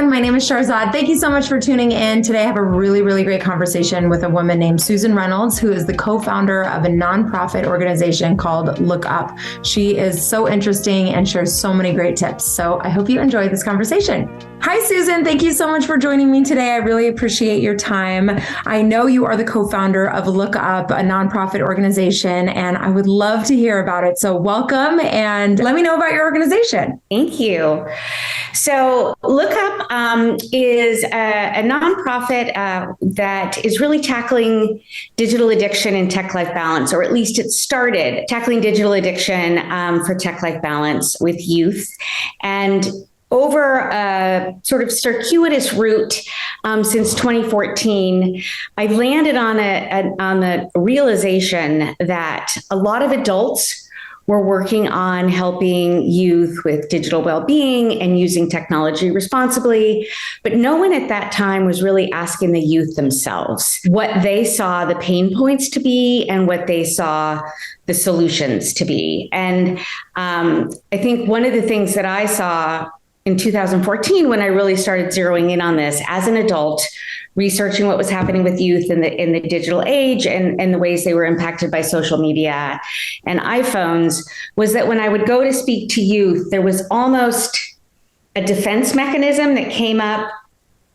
My name is Sharzad. Thank you so much for tuning in. Today I have a really, really great conversation with a woman named Susan Reynolds, who is the co-founder of a nonprofit organization called LookUp. She is so interesting and shares so many great tips. So I hope you enjoy this conversation. Hi, Susan. Thank you so much for joining me today. I really appreciate your time. I know you are the co-founder of LookUp, a nonprofit organization, and I would love to hear about it. So welcome and let me know about your organization. Thank you. So LookUp is a nonprofit that is really tackling digital addiction and tech-life balance, or at least it started tackling digital addiction for tech-life balance with youth. And over a sort of circuitous route since 2014, I've landed on a realization that a lot of adults were working on helping youth with digital well-being and using technology responsibly, but no one at that time was really asking the youth themselves what they saw the pain points to be and what they saw the solutions to be. And I think one of the things that I saw in 2014, when I really started zeroing in on this as an adult, researching what was happening with youth in the digital age and the ways they were impacted by social media and iPhones, was that when I would go to speak to youth, there was almost a defense mechanism that came up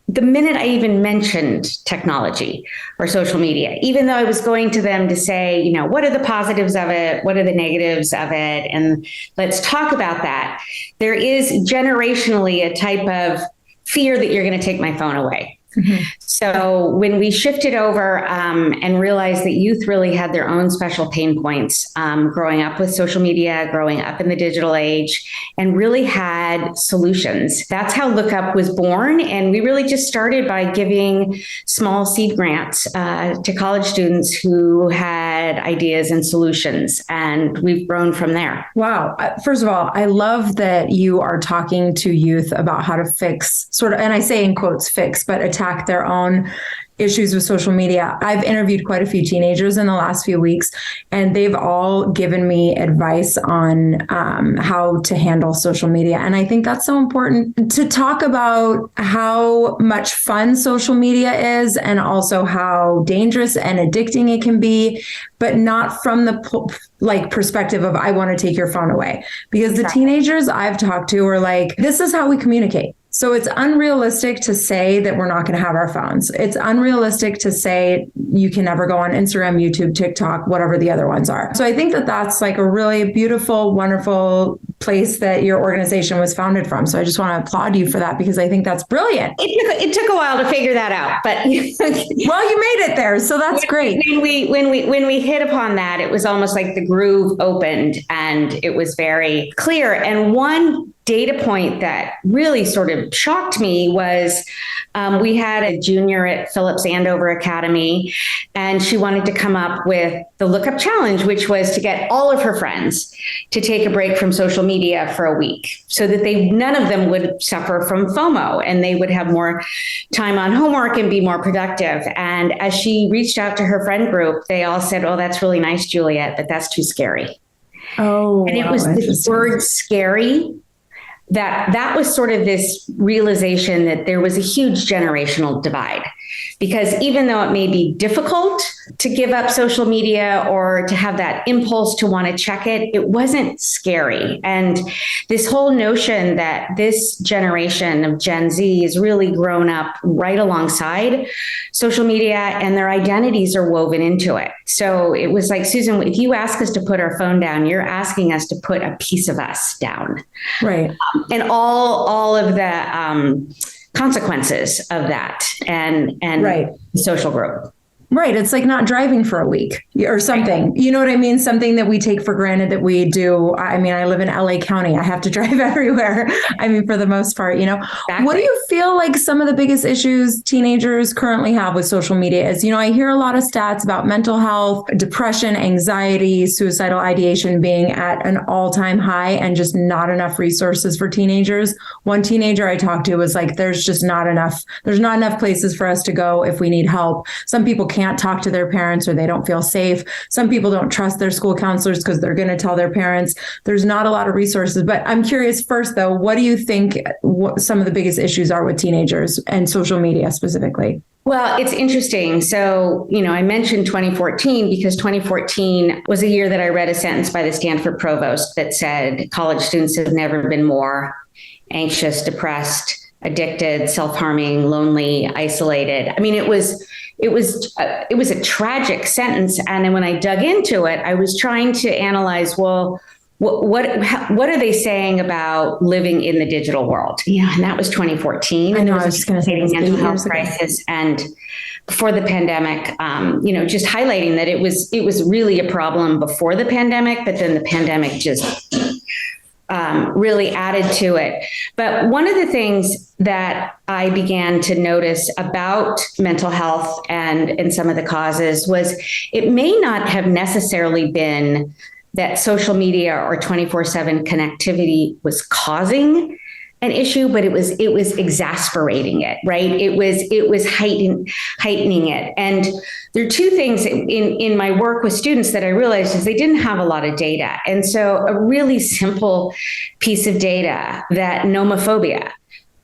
the minute I even mentioned technology or social media, even though I was going to them to say, you know, what are the positives of it? What are the negatives of it? And let's talk about that. There is generationally a type of fear that you're going to take my phone away. Mm-hmm. So when we shifted over and realized that youth really had their own special pain points growing up with social media, growing up in the digital age, and really had solutions. That's how LookUp was born. And we really just started by giving small seed grants to college students who had ideas and solutions. And we've grown from there. Wow. First of all, I love that you are talking to youth about how to fix and I say in quotes, fix, but attack their own issues with social media. I've interviewed quite a few teenagers in the last few weeks, and they've all given me advice on how to handle social media. And I think that's so important to talk about how much fun social media is and also how dangerous and addicting it can be, but not from the perspective of, I want to take your phone away. Because the teenagers I've talked to are like, this is how we communicate. So it's unrealistic to say that we're not going to have our phones. It's unrealistic to say you can never go on Instagram, YouTube, TikTok, whatever the other ones are. So I think that that's like a really beautiful, wonderful place that your organization was founded from. So I just want to applaud you for that, because I think that's brilliant. It took a while to figure that out, but well, you made it there, so that's great. When we hit upon that, it was almost like the groove opened and it was very clear. And one data point that really sort of shocked me was we had a junior at Phillips Andover Academy, and she wanted to come up with the LookUp Challenge, which was to get all of her friends to take a break from social media for a week so that none of them would suffer from FOMO and they would have more time on homework and be more productive. And as she reached out to her friend group, they all said, "Oh, that's really nice, Juliet, but that's too scary." Oh, and it was the word scary. That was sort of this realization that there was a huge generational divide, because even though it may be difficult to give up social media or to have that impulse to want to check it, it wasn't scary. And this whole notion that this generation of Gen Z is really grown up right alongside social media and their identities are woven into it. So it was like, Susan, if you ask us to put our phone down, you're asking us to put a piece of us down. Right. And all of the consequences of that and right. Social growth. Right. It's like not driving for a week or something. You know what I mean? Something that we take for granted that we do. I mean, I live in LA County. I have to drive everywhere. I mean, for the most part, you know. Exactly. What do you feel like some of the biggest issues teenagers currently have with social media is? You know, I hear a lot of stats about mental health, depression, anxiety, suicidal ideation being at an all-time high and just not enough resources for teenagers. One teenager I talked to was like, there's not enough places for us to go if we need help. Some people can't can't talk to their parents or they don't feel safe. Some people don't trust their school counselors because they're going to tell their parents. There's not a lot of resources. But I'm curious first, though, what do you think what some of the biggest issues are with teenagers and social media specifically? Well, it's interesting. So, I mentioned 2014 because 2014 was a year that I read a sentence by the Stanford provost that said college students have never been more anxious, depressed, addicted, self-harming, lonely, isolated. I mean, it was a tragic sentence. And then when I dug into it, I was trying to analyze, well, what are they saying about living in the digital world? And that was 2014. I know. I was just going to say mental health crisis, and before the pandemic, just highlighting that it was really a problem before the pandemic, but then the pandemic just really added to it. But one of the things that I began to notice about mental health and some of the causes was it may not have necessarily been that social media or 24/7 connectivity was causing an issue, but it was exasperating it, right? It was heightening it. And there are two things in my work with students that I realized is they didn't have a lot of data. And so a really simple piece of data, that nomophobia.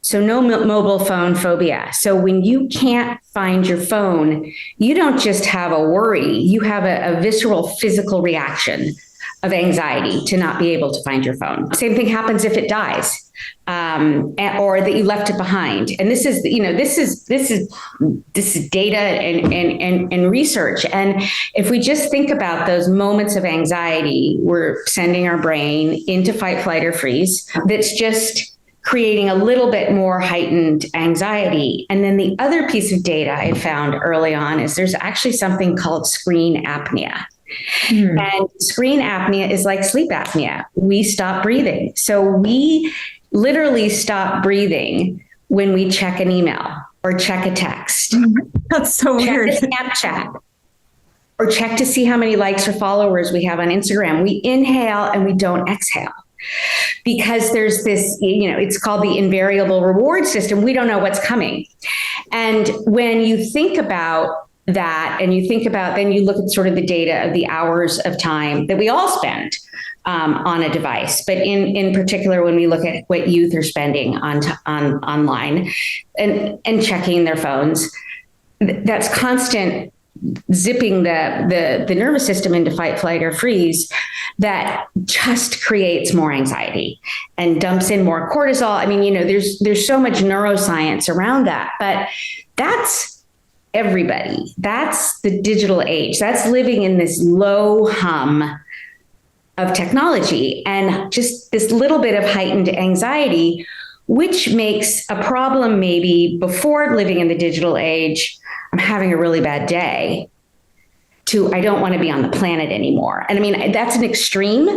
So no mobile phone phobia. So when you can't find your phone, you don't just have a worry, you have a visceral physical reaction of anxiety to not be able to find your phone. Same thing happens if it dies, or that you left it behind. And this is data and research. And if we just think about those moments of anxiety, we're sending our brain into fight, flight, or freeze. That's just creating a little bit more heightened anxiety. And then the other piece of data I found early on is there's actually something called screen apnea. And screen apnea is like sleep apnea. We stop breathing. So we literally stop breathing when we check an email or check a text. That's so weird. Check a Snapchat or check to see how many likes or followers we have on Instagram. We inhale and we don't exhale because there's this, it's called the invariable reward system. We don't know what's coming. And when you think about that, and then you look at sort of the data of the hours of time that we all spend on a device, but in particular, when we look at what youth are spending on online and checking their phones, that's constant zipping the nervous system into fight, flight, or freeze that just creates more anxiety and dumps in more cortisol. I mean, there's so much neuroscience around that, but that's everybody. That's the digital age. That's living in this low hum of technology and just this little bit of heightened anxiety, which makes a problem maybe before living in the digital age. I'm having a really bad day to I don't want to be on the planet anymore. And I mean, that's an extreme,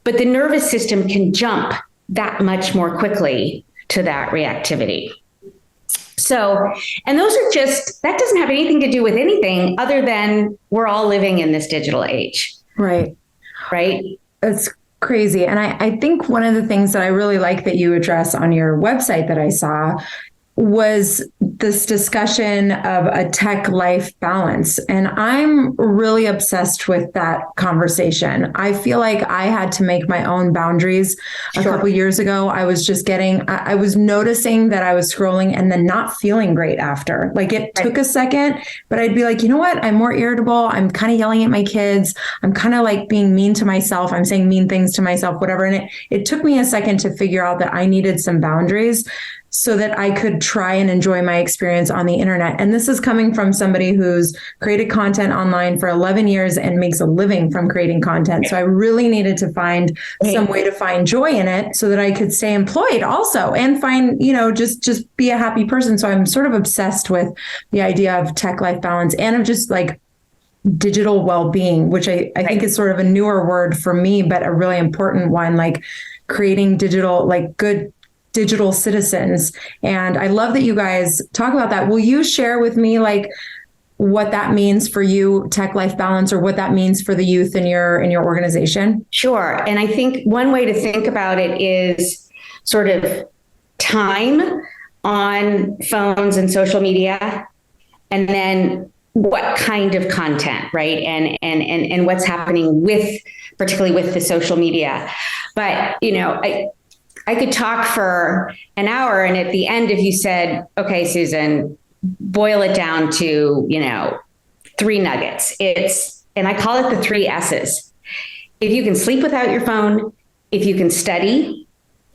but the nervous system can jump that much more quickly to that reactivity. So, and those are that doesn't have anything to do with anything other than we're all living in this digital age. Right. Right. That's crazy. And I think one of the things that I really like that you address on your website that I saw was this discussion of a tech life balance. And I'm really obsessed with that conversation. I feel like I had to make my own boundaries a couple years ago. I was noticing that I was scrolling and then not feeling great after. Like it took a second, but I'd be like, you know what? I'm more irritable. I'm kind of yelling at my kids. I'm kind of like being mean to myself. I'm saying mean things to myself, whatever. And it took me a second to figure out that I needed some boundaries so that I could try and enjoy my experience on the internet. And this is coming from somebody who's created content online for 11 years and makes a living from creating content. So I really needed to find some way to find joy in it so that I could stay employed also and find, just be a happy person. So I'm sort of obsessed with the idea of tech life balance and of just like digital well-being, which I think is sort of a newer word for me, but a really important one, like creating digital, like good digital citizens. And I love that you guys talk about that. Will you share with me like what that means for you, tech life balance, or what that means for the youth in your organization? Sure. And I think one way to think about it is sort of time on phones and social media, and then what kind of content, right? And what's happening with, particularly with the social media. But, I could talk for an hour, and at the end, if you said, okay, Susan, boil it down to, 3 nuggets. And I call it the 3 S's. If you can sleep without your phone, if you can study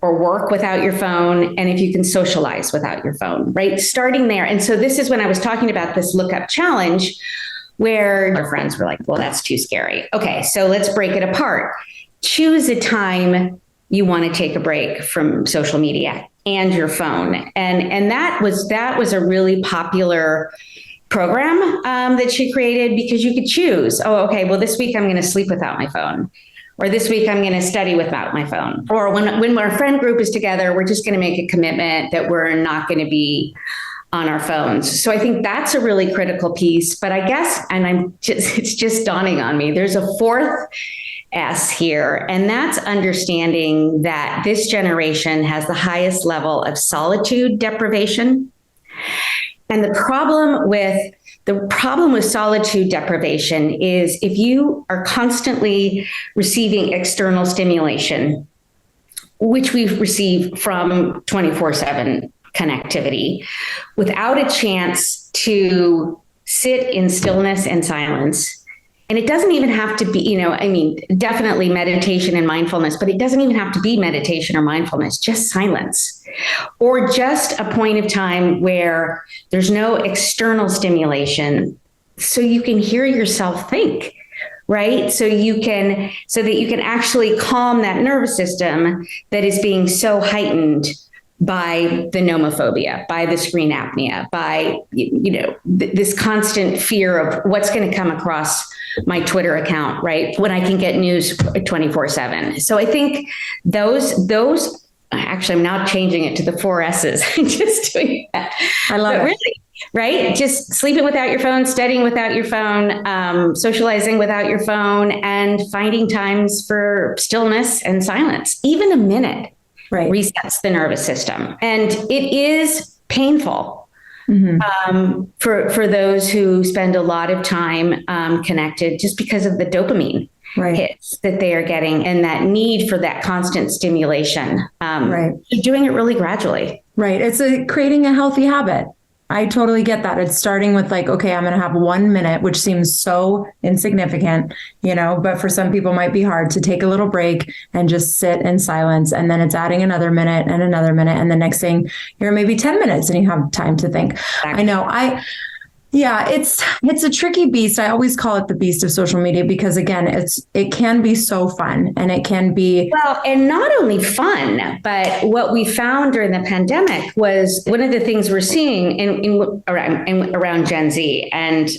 or work without your phone, and if you can socialize without your phone, right? Starting there. And so this is when I was talking about this lookup challenge, where our friends were like, well, that's too scary. Okay, so let's break it apart. Choose a time you want to take a break from social media and your phone. And that was a really popular program that she created, because you could choose, okay, well, this week I'm going to sleep without my phone. Or this week I'm going to study without my phone. Or when our friend group is together, we're just going to make a commitment that we're not going to be on our phones. So I think that's a really critical piece. But I guess, and it's just dawning on me, there's a 4th S here, and that's understanding that this generation has the highest level of solitude deprivation. And the problem with solitude deprivation is if you are constantly receiving external stimulation, which we receive from 24/7 connectivity, without a chance to sit in stillness and silence. And it doesn't even have to be, definitely meditation and mindfulness, but it doesn't even have to be meditation or mindfulness, just silence, or just a point of time where there's no external stimulation, so you can hear yourself think, right? So that you can actually calm that nervous system that is being so heightened by the nomophobia, by the screen apnea, by, this constant fear of what's going to come across my Twitter account, right? When I can get news 24/7. So I think those, actually, I'm now changing it to the 4 S's. Just doing that. I love it. Really, right? Just sleeping without your phone, studying without your phone, socializing without your phone, and finding times for stillness and silence. Even a minute resets the nervous system. And it is painful. For those who spend a lot of time connected, just because of the dopamine hits that they are getting and that need for that constant stimulation. They're doing it really gradually. Right. It's creating a healthy habit. I totally get that. It's starting with like, okay, I'm going to have 1 minute, which seems so insignificant, but for some people might be hard to take a little break and just sit in silence. And then it's adding another minute and another minute. And the next thing, you're maybe 10 minutes and you have time to think. Exactly. I know. It's a tricky beast. I always call it the beast of social media because, again, it can be so fun, and it can be and not only fun, but what we found during the pandemic was one of the things we're seeing around Gen Z. And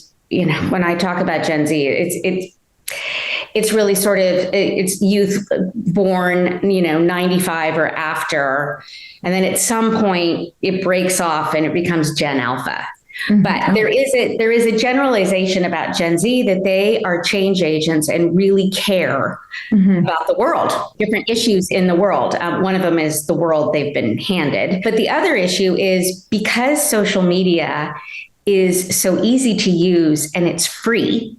when I talk about Gen Z, it's really sort of it's youth born 95 or after, and then at some point it breaks off and it becomes Gen Alpha. But there is a generalization about Gen Z that they are change agents and really care about the world, different issues in the world. One of them is the world they've been handed. But the other issue is because social media is so easy to use and it's free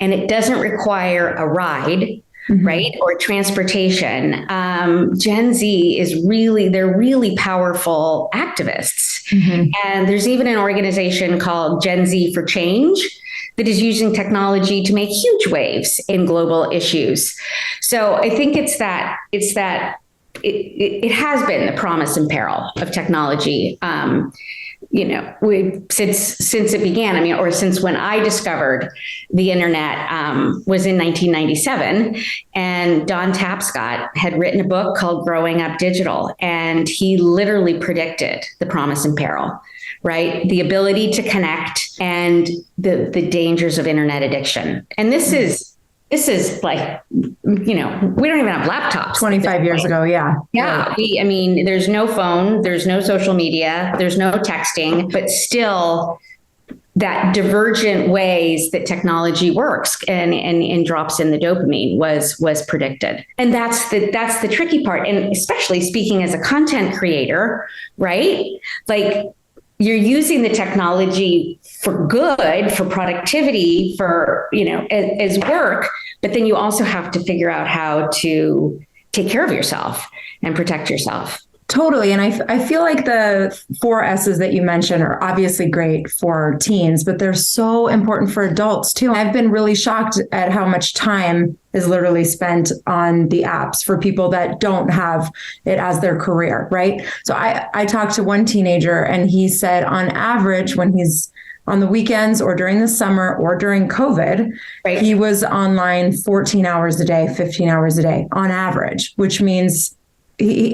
and it doesn't require a ride, right? Or transportation. Gen Z they're really powerful activists. And there's even an organization called Gen Z for Change that is using technology to make huge waves in global issues. So I think it has been the promise and peril of technology. Since it began, or since when I discovered the internet was in 1997, and Don Tapscott had written a book called Growing Up Digital, and he literally predicted the promise and peril, right? The ability to connect and the dangers of internet addiction. And this is like, we don't even have laptops. 25 years ago. Yeah. Yeah. Right. There's no phone, there's no social media, there's no texting, but still that divergent ways that technology works and drops in the dopamine was predicted. And that's the tricky part. And especially speaking as a content creator, right? Like, you're using the technology for good, for productivity, for, as work, but then you also have to figure out how to take care of yourself and protect yourself. Totally. And I feel like the 4 S's that you mentioned are obviously great for teens, but they're so important for adults too. I've been really shocked at how much time is literally spent on the apps for people that don't have it as their career, right? So I talked to one teenager and he said on average, when he's on the weekends or during the summer or during COVID, right, he was online 14 hours a day, 15 hours a day on average, which means he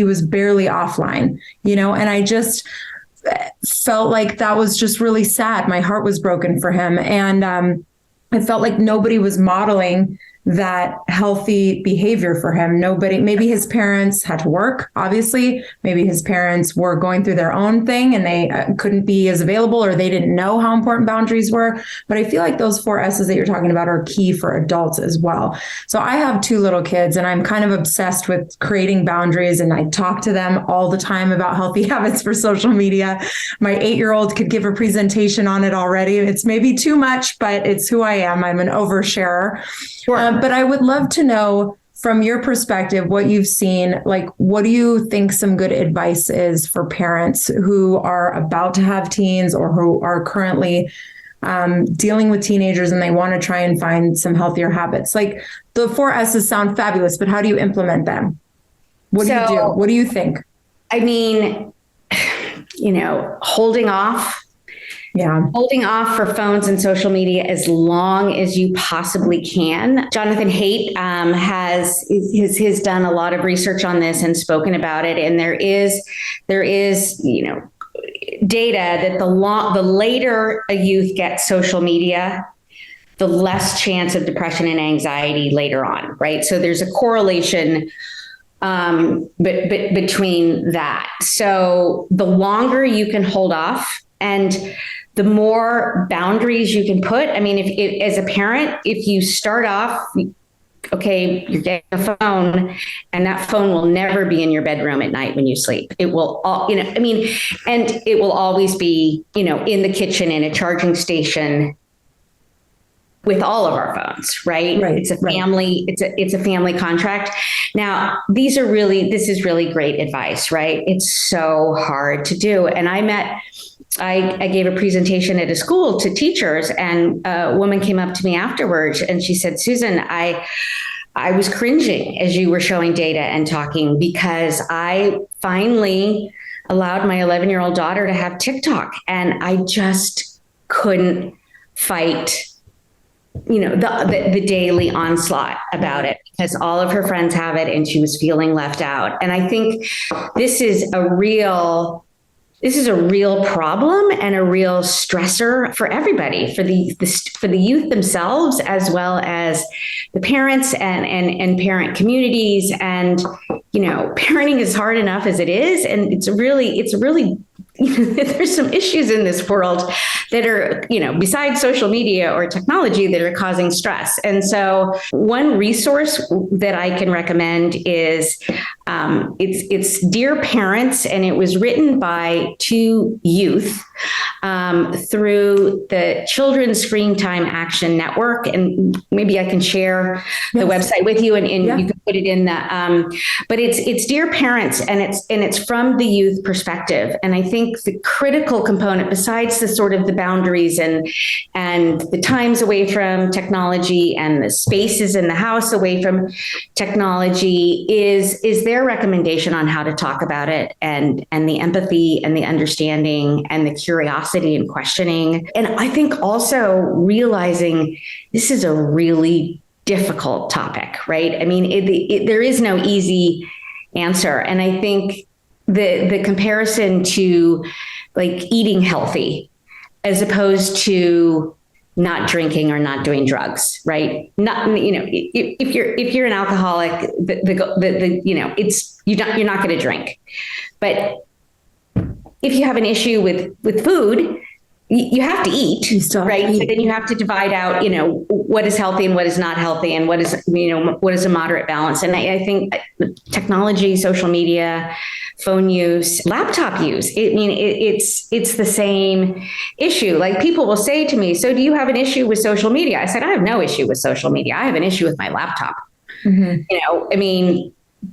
was barely offline, and I just felt like that was just really sad. My heart was broken for him. And I felt like nobody was modeling that healthy behavior for him. Nobody, maybe his parents had to work, obviously. Maybe his parents were going through their own thing and they couldn't be as available, or they didn't know how important boundaries were. But I feel like those 4 S's that you're talking about are key for adults as well. So I have 2 little kids and I'm kind of obsessed with creating boundaries, and I talk to them all the time about healthy habits for social media. My 8-year-old could give a presentation on it already. It's maybe too much, but it's who I am. I'm an oversharer. Sure. But I would love to know from your perspective, what you've seen, like, what do you think some good advice is for parents who are about to have teens or who are currently dealing with teenagers and they want to try and find some healthier habits? Like, the 4 S's sound fabulous, but how do you implement them? What do you do? What do you think? I mean, holding off. Yeah. Holding off for phones and social media as long as you possibly can. Jonathan Haidt has done a lot of research on this and spoken about it. And there is data that the later a youth gets social media, the less chance of depression and anxiety later on, right? So there's a correlation between that. So the longer you can hold off, and the more boundaries you can put. I mean, if as a parent, if you start off, okay, you're getting a phone, and that phone will never be in your bedroom at night when you sleep. It will and it will always be, in the kitchen, in a charging station, with all of our phones, right? It's a family, it's a family contract. Now, this is really great advice, right? It's so hard to do. And I gave a presentation at a school to teachers, and a woman came up to me afterwards and she said, Susan, I was cringing as you were showing data and talking, because I finally allowed my 11-year-old daughter to have TikTok, and I just couldn't fight the daily onslaught about it, because all of her friends have it and she was feeling left out. And I think this is a real problem and a real stressor for everybody, for the youth themselves, as well as the parents and parent communities. And, parenting is hard enough as it is. And it's really there's some issues in this world that are, besides social media or technology, that are causing stress. And so one resource that I can recommend is it's Dear Parents, and it was written by 2 youth through the Children's Screen Time Action Network. And maybe I can share the website with you, and you can put it in the, but it's Dear Parents, and it's from the youth perspective. And I think the critical component, besides the sort of the boundaries and the times away from technology and the spaces in the house away from technology, is their recommendation on how to talk about it, and the empathy and the understanding and the curiosity and questioning. And I think also realizing this is a really difficult topic, right? I mean, there is no easy answer. And I think the comparison to like eating healthy as opposed to not drinking or not doing drugs, right? Not, if you're an alcoholic, it's you're not going to drink. But if you have an issue with food, you have to eat, right? And then you have to divide out, what is healthy and what is not healthy, and what is, what is a moderate balance. And I think technology, social media, phone use, laptop use, it's the same issue. Like, people will say to me, so do you have an issue with social media? I said, I have no issue with social media. I have an issue with my laptop.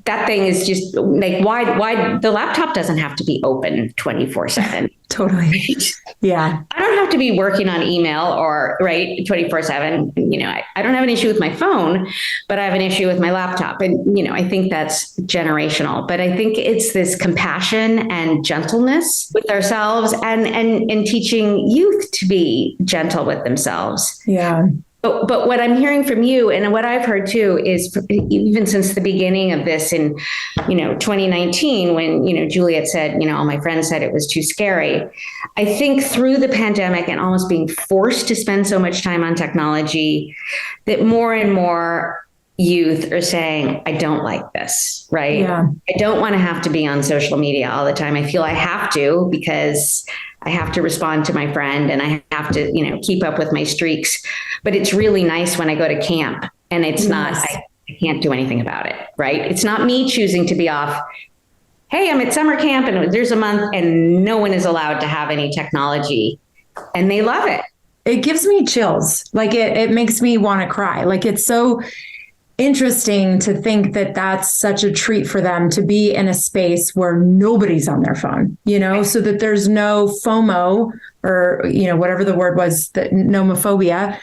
That thing is just like, why the laptop doesn't have to be open 24/7. Totally. Right? Yeah. I don't have to be working on email or 24/7. I don't have an issue with my phone, but I have an issue with my laptop. And, I think that's generational, but I think it's this compassion and gentleness with ourselves and teaching youth to be gentle with themselves. Yeah. But what I'm hearing from you, and what I've heard too, is even since the beginning of this in, 2019, when, Juliet said, all my friends said it was too scary. I think through the pandemic and almost being forced to spend so much time on technology, that more and more youth are saying, I don't like this, right? Yeah. I don't want to have to be on social media all the time. I feel I have to, because I have to respond to my friend and I have to, keep up with my streaks. But it's really nice when I go to camp and it's not, I can't do anything about it, right? It's not me choosing to be off. Hey, I'm at summer camp and there's a month and no one is allowed to have any technology, and they love it. It gives me chills. Like, it makes me want to cry. Like, it's so interesting to think that that's such a treat for them to be in a space where nobody's on their phone, so that there's no FOMO or, whatever the word was, that nomophobia.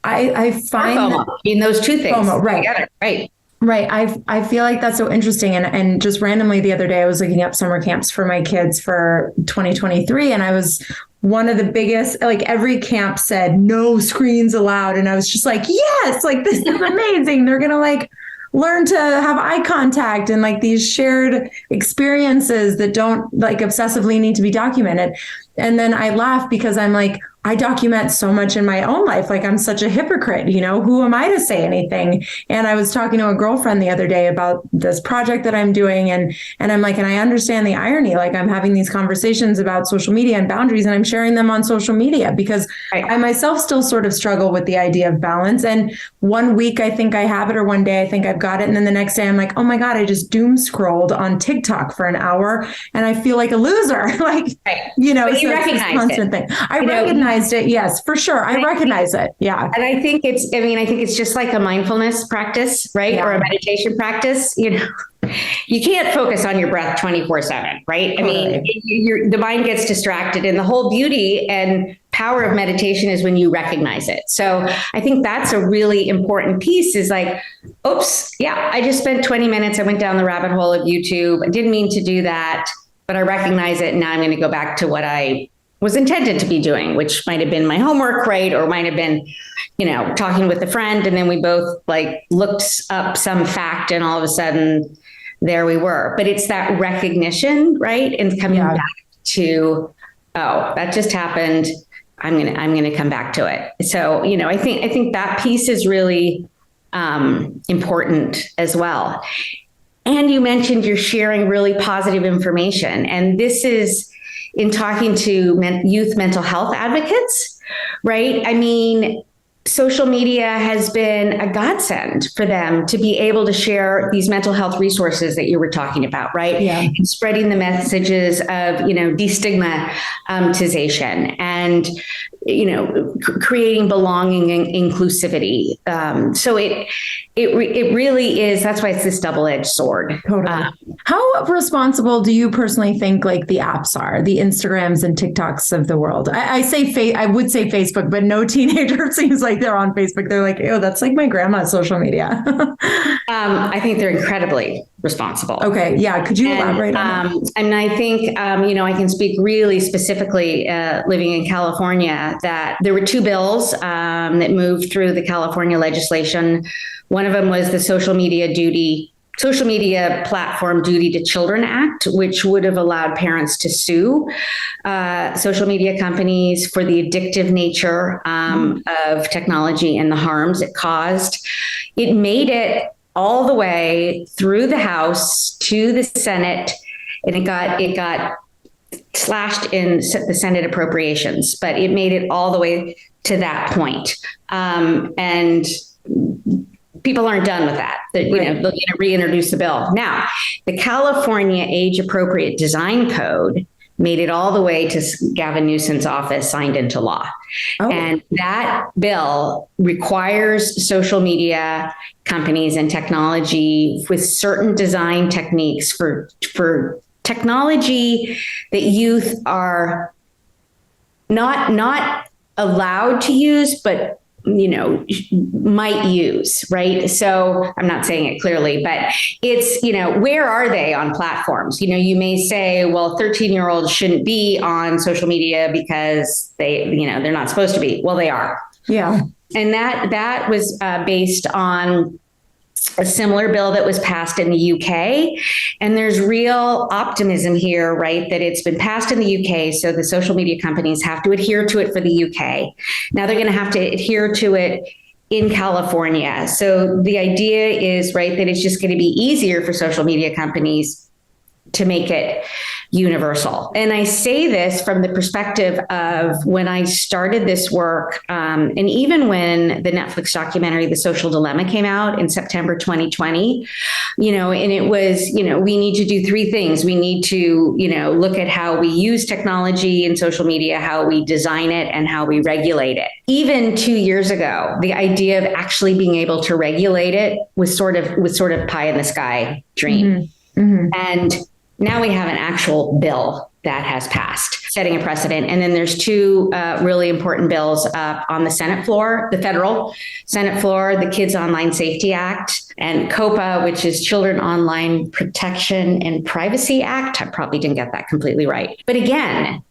I find FOMO, in those two things. FOMO, right. Together, right. Right. I feel like that's so interesting. And just randomly the other day, I was looking up summer camps for my kids for 2023. And I was one of the biggest, like, every camp said no screens allowed. And I was just like, yes, like, this is amazing. They're going to learn to have eye contact and these shared experiences that don't obsessively need to be documented. And then I laugh because I'm like, I document so much in my own life. Like, I'm such a hypocrite, who am I to say anything? And I was talking to a girlfriend the other day about this project that I'm doing. And I'm like, and I understand the irony, like, I'm having these conversations about social media and boundaries, and I'm sharing them on social media because I myself still sort of struggle with the idea of balance. And one week I think I have it, or one day I think I've got it. And then the next day I'm like, oh my God, I just doom scrolled on TikTok for an hour and I feel like a loser. But you recognize it. Thing. I recognize it. Yes, for sure. I recognize it. Yeah. And I think it's just like a mindfulness practice, right? Yeah. Or a meditation practice. You can't focus on your breath 24/7, right? Totally. The mind gets distracted, and the whole beauty and power of meditation is when you recognize it. So I think that's a really important piece, is like, oops, yeah, I just spent 20 minutes. I went down the rabbit hole of YouTube. I didn't mean to do that, but I recognize it. And now I'm going to go back to what I was intended to be doing, which might have been my homework, right? Or might have been, talking with a friend. And then we both looked up some fact, and all of a sudden there we were. But it's that recognition, right? And coming back to, oh, that just happened. I'm going to come back to it. So, I think that piece is really important as well. And you mentioned you're sharing really positive information. And this is in talking to youth mental health advocates, right? Social media has been a godsend for them to be able to share these mental health resources that you were talking about, right? Yeah. And spreading the messages of, destigmatization and, creating belonging and inclusivity. So it really is. That's why it's this double-edged sword. Totally. How responsible do you personally think the apps are, the Instagrams and TikToks of the world? I would say Facebook, but no teenager seems like they're on Facebook. They're like, oh, that's like my grandma's social media. I think they're incredibly responsible. Okay. Yeah. Could you elaborate on that? And I think, I can speak really specifically, living in California, that there were two bills that moved through the California legislation. One of them was the Social Media Platform Duty to Children Act, which would have allowed parents to sue social media companies for the addictive nature of technology and the harms it caused. It made it all the way through the House to the Senate, and it got slashed in the Senate appropriations, but it made it all the way to that point. And people aren't done with that. They're going to reintroduce the bill. Now, the California Age Appropriate Design Code made it all the way to Gavin Newsom's office, signed into law. Oh. And that bill requires social media companies and technology with certain design techniques for technology that youth are not allowed to use, but might use, right? So I'm not saying it clearly, but it's, where are they on platforms? You may say, well, 13-year-olds shouldn't be on social media because they're not supposed to be. Well, they are. Yeah. And that was based on a similar bill that was passed in the UK. And there's real optimism here, right? That it's been passed in the UK. So the social media companies have to adhere to it for the UK. Now they're going to have to adhere to it in California. So the idea is, right, that it's just going to be easier for social media companies to make it universal. And I say this from the perspective of when I started this work, and even when the Netflix documentary, The Social Dilemma, came out in September 2020, and it was, we need to do three things. We need to, look at how we use technology and social media, how we design it, and how we regulate it. Even 2 years ago, the idea of actually being able to regulate it was sort of pie in the sky dream. Mm-hmm. Mm-hmm. And now we have an actual bill that has passed, setting a precedent. And then there's two really important bills on the Senate floor, the federal Senate floor, the Kids Online Safety Act, and COPA, which is Children Online Protection and Privacy Act. I probably didn't get that completely right. But again,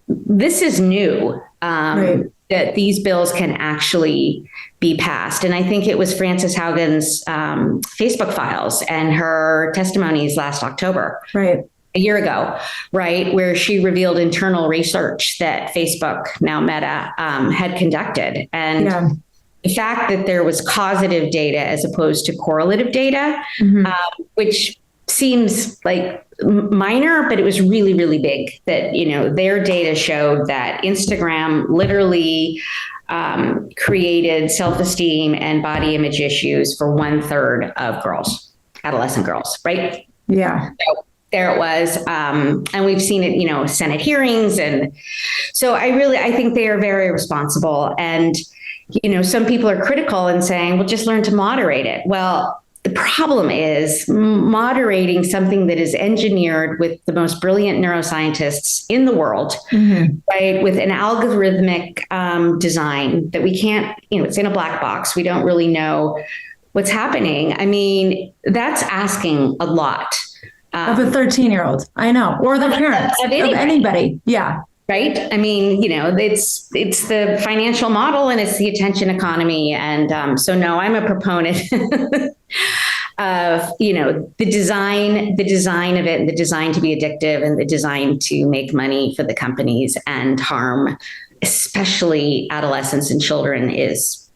this is new, right, that these bills can actually be passed. And I think it was Frances Haugen's Facebook files and her testimonies last October, right, a year ago, right, where she revealed internal research that Facebook, now Meta, had conducted. And the fact that there was causative data as opposed to correlative data, mm-hmm. Which seems like minor, but it was really, really big, that, their data showed that Instagram literally created self-esteem and body image issues for 1/3 of girls, adolescent girls, right? Yeah. So there it was. And we've seen it, Senate hearings. And so I think they are very responsible. And, some people are critical and saying, well, just learn to moderate it. Well, the problem is moderating something that is engineered with the most brilliant neuroscientists in the world, mm-hmm. right? With an algorithmic design that we can't, it's in a black box. We don't really know what's happening. I mean, that's asking a lot. Of a 13-year-old, I know, or the parents, of anybody. Yeah. Right. I mean, it's the financial model and it's the attention economy. And so, no, I'm a proponent of, the design of it, the design to be addictive and the design to make money for the companies and harm, especially adolescents and children, is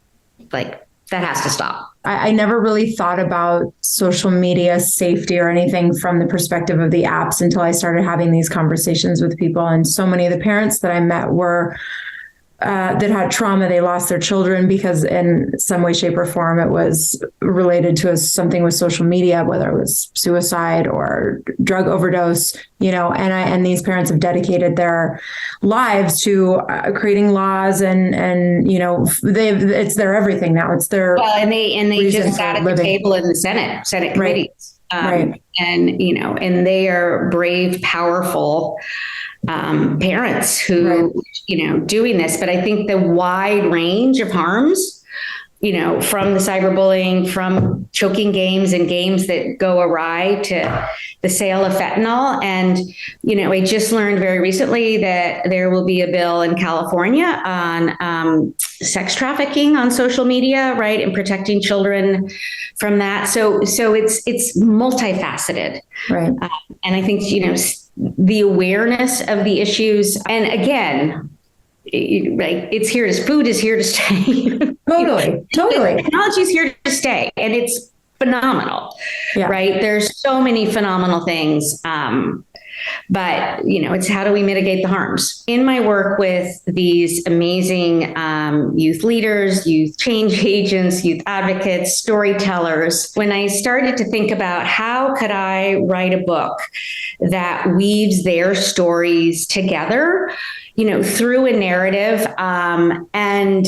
like, that has to stop. I never really thought about social media safety or anything from the perspective of the apps until I started having these conversations with people. And so many of the parents that I met were that had trauma. They lost their children because in some way, shape, or form, it was related to something with social media, whether it was suicide or drug overdose, and these parents have dedicated their lives to creating laws and it's their everything now. It's their and they just sat at the table in the Senate committees, right. And they are brave, powerful parents who, doing this. But I think the wide range of harms, from the cyberbullying, from choking games and games that go awry to the sale of fentanyl. And, I just learned very recently that there will be a bill in California on sex trafficking on social media, right, and protecting children from that. So it's multifaceted. Right. And I think, the awareness of the issues. And again, right, food is here to stay. Totally. Technology is here to stay. And it's phenomenal, Yeah. right? There's so many phenomenal things. But, it's how do we mitigate the harms? In my work with these amazing youth leaders, youth change agents, youth advocates, storytellers, when I started to think about how could I write a book that weaves their stories together, through a narrative, and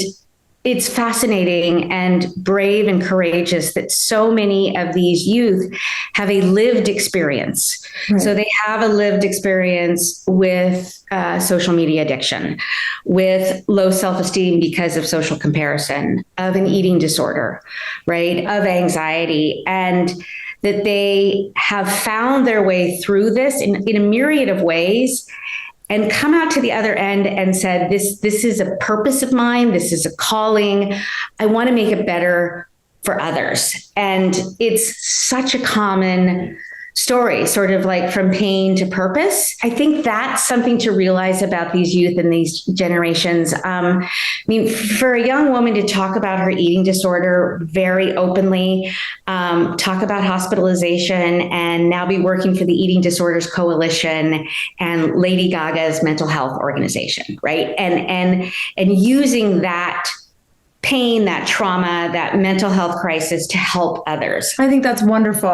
it's fascinating and brave and courageous that so many of these youth have a lived experience. Right. So they have a lived experience with social media addiction, with low self-esteem because of social comparison, of an eating disorder, right, of anxiety, and that they have found their way through this in a myriad of ways and come out to the other end and said, this is a purpose of mine. This is a calling. I want to make it better for others. And it's such a common story, sort of like from pain to purpose. I think that's something to realize about these youth and these generations. For a young woman to talk about her eating disorder very openly, talk about hospitalization, and now be working for the Eating Disorders Coalition and Lady Gaga's mental health organization, right? And using that pain, that trauma, that mental health crisis to help others. I think that's wonderful.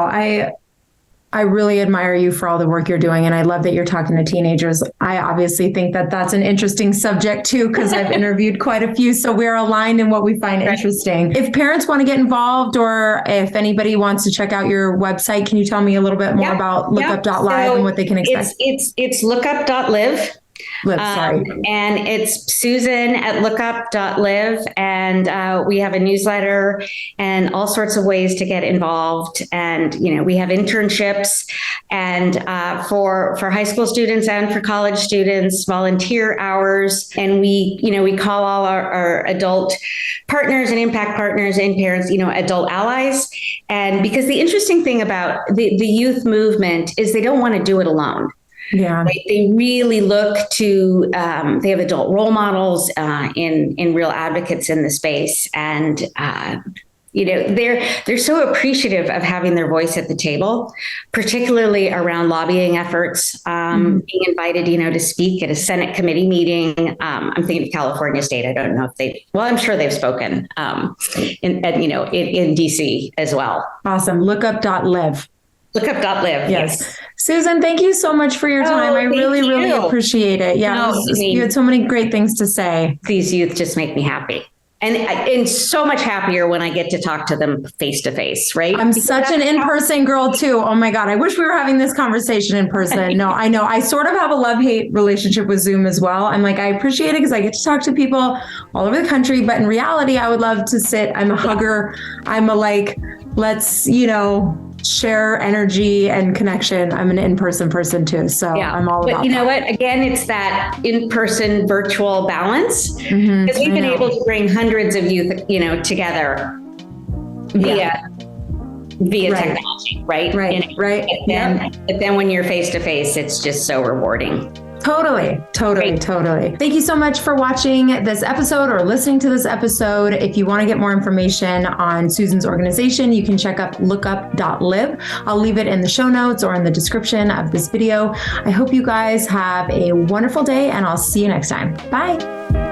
I really admire you for all the work you're doing. And I love that you're talking to teenagers. I obviously think that that's an interesting subject too, because I've interviewed quite a few. So we're aligned in what we find interesting. If parents want to get involved, or if anybody wants to check out your website, can you tell me a little bit more about LookUp.Live and what they can expect? It's LookUp.Live. And it's Susan at LookUp.Live. And we have a newsletter and all sorts of ways to get involved. And, we have internships and for high school students and for college students, volunteer hours. And we call all our adult partners and impact partners and parents, adult allies. And because the interesting thing about the youth movement is they don't want to do it alone. Yeah, right? They really look to, they have adult role models in real advocates in the space. And, they're so appreciative of having their voice at the table, particularly around lobbying efforts, being invited, to speak at a Senate committee meeting. I'm thinking of California State. I don't know if I'm sure they've spoken in DC as well. Awesome. LookUp.Live. LookUp.Live. Yes. Susan, thank you so much for your time. I really appreciate it. Yeah, you had so many great things to say. These youth just make me happy. And so much happier when I get to talk to them face to face, right? I'm such an in-person girl too. Oh my God. I wish we were having this conversation in person. No, I know. I sort of have a love-hate relationship with Zoom as well. I'm like, I appreciate it because I get to talk to people all over the country. But in reality, I would love to sit. I'm a hugger. I'm a let's, share energy and connection. I'm an in-person person too. So I'm all about But you know what? Again, it's that in-person virtual balance because we've been able to bring hundreds of youth, together via technology, right? Right. But then when you're face to face, it's just so rewarding. Totally. Thank you so much for watching this episode or listening to this episode. If you want to get more information on Susan's organization, you can check out LookUp.Live. I'll leave it in the show notes or in the description of this video. I hope you guys have a wonderful day, and I'll see you next time. Bye.